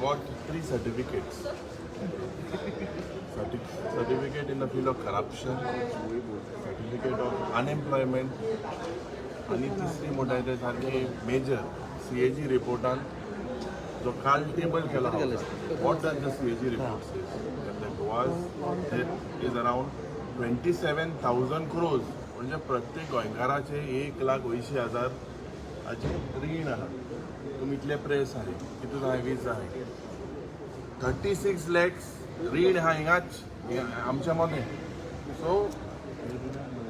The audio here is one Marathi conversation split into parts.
got 3 certificates. Certificate in the field of corruption, certificate of unemployment, आणि तिसरी मोठा आहे सारखे मेजर CAG रिपोर्टान जो काल टेबल केला what does the CAG report says that Goa is around 27,000 crores म्हणजे प्रत्येक गोंयकाराचे 1,80,000 हाचे रीण आहा. तुम्ही इतले प्रेस आहे कितून आहे 20 आहे 36 lakhs रीण हा हिंगाच आमच्या मध्ये. So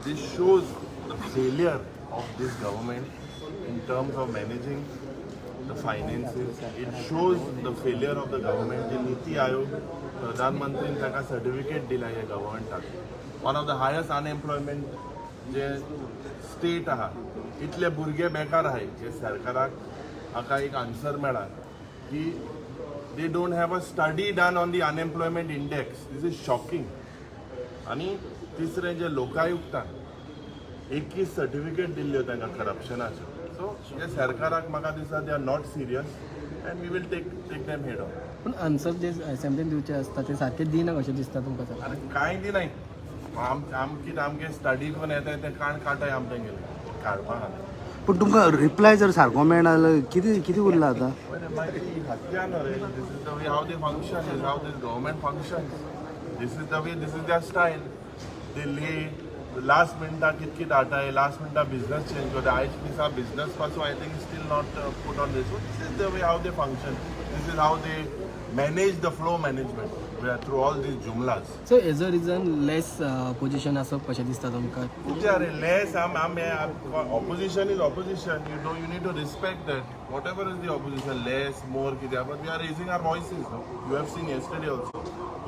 this shows the failure of this government in terms of managing the finances. It shows the failure of the government. The Niti Aayog, Pradhan Mantri taka certificate dila ya government. One of the highest unemployment जे state aha. इतले भुरगे बेकार आहे जे सरकाराक हाका एक आन्सर मेळा की they don't have a study done on the unemployment index. This is shocking. आणि तिसरे जे लोकायुक्तान 21 सर्टिफिकेट दिल्ले तांकां करप्शनाचे. सो हे सरकाराक म्हाका दिसता they are not serious and we will take them head on. पण आन्सर जे असेंब्लीन दिवचे असता ते सारखे दिना कशें दिसता तुमकां सर? आनी कांय दिनाय आमके स्टडी करून येताय ते काटाय आमचे गेले काडपाक. पण तुमकां रिप्लाय जर सारको मेळना जाल्यार कितें उरलां आतां? हत्या न्हू रे. This is the way how they function, is how this government function. This is the way, this is their style. They ले लास्ट मिनटा कितकी डाटाय लास्ट मिनटा बिजनेस चेंज करता. आयज दिसा बिजनेस पासून I think still not put on this. This is the way how they function. This is how they manage the flow management through all these जुमलाज. So as a region less position असं कशें दिसता तुमकां? कितें अरे less opposition is opposition. You need to respect that whatever is the opposition less more कितें but we are raising our voices. You have seen yesterday also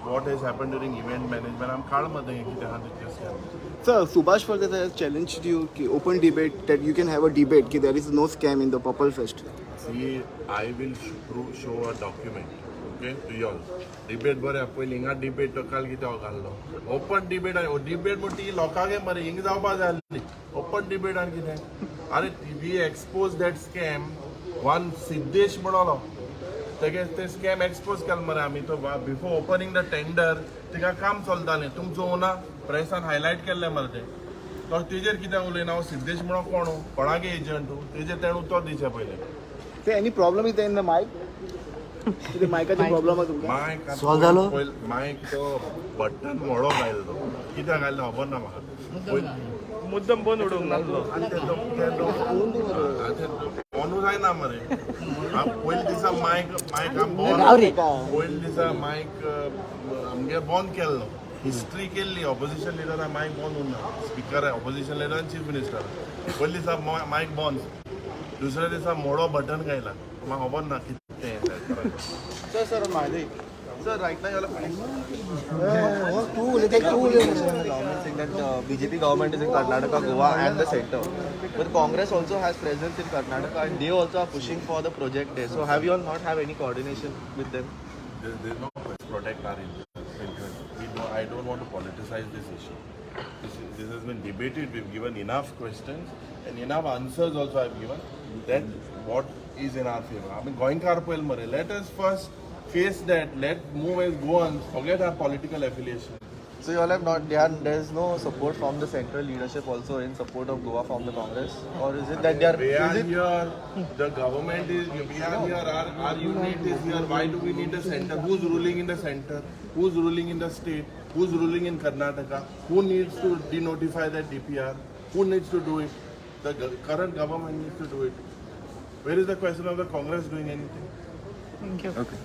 what has happened during event management. I'm calm कितें आहा ते. Sir, Subhash Varghese has challenged you open debate that you can have a debate that there is no scam in the Purple Fest. See, I will show a document, okay, to you all. Debate बरे पयली हिंगा debate तो काल कितें घाल्लो ओपन डिबेट आहे. डिबेट म्हणटी लोकांगे मरे हिंग जावपा जाय आसली. ओपन डिबेट आनी कितें अरे वी एक्सपोज दॅट स्कॅम. वन सिद्धेश म्हणलो ते स्कॅम एक्सपोज केला मरे आमी. तो बिफोर ओपनिंग द टेंडर तिका काम चलतालें तुमचो ओना प्रेसान हायलायट केल्लें मरे ते. तो तेजेर कितें उलयना हांव सिद्धेश म्हणो कोण कोणागे एजंट तेजेर तेणें उत्तर दिवचें पयलें. So any problem is there in the mic? The मायकाचो प्रॉब्लेम आहे तुमकां? मायक तो बटन मोडो घायलो तो कित्याक घायलो खबर ना म्हाका. मुद्दम बंद उडोवंक नासलो आनी ते ऑनू जायना मरे. पयले दिसा मायक पयले दिसा मायक आमगे बंद केल्लो. हिस्ट्री केल्ली ऑपोजिशन लिडरान मायक बंद उरना. स्पिकर ऑपोजिशन लिडर आनी चीफ मिनिस्टर पयले दिसा मायक बंद. दुसऱ्या दिसा मोडो बटन घायला. म्हाका खबर ना कितें. Sir, right now you are saying that BJP government is in Karnataka, Goa and the center. But Congress also has presence in Karnataka and they also are pushing for the project there. So have you all not have any coordination with them? There is no protect our interest. I don't want to politicize this issue. This has been debated. We've given enough questions and enough answers also I've given. That what is in our favor. I mean, Goinkar Poel Mare. Let us first face that. Let move as go on. Forget our political affiliation. So you all have not, there is no support from the central leadership also in support of Goa from the Congress? Or is it that they are... here, the government is, we are here, our unit is here. Why do we need a center? Who's ruling in the center? Who's ruling in the state? Who's ruling in Karnataka? Who needs to denotify that DPR? Who needs to do it? The current government needs to do it. Where is the question of the Congress doing anything? Thank you. Okay.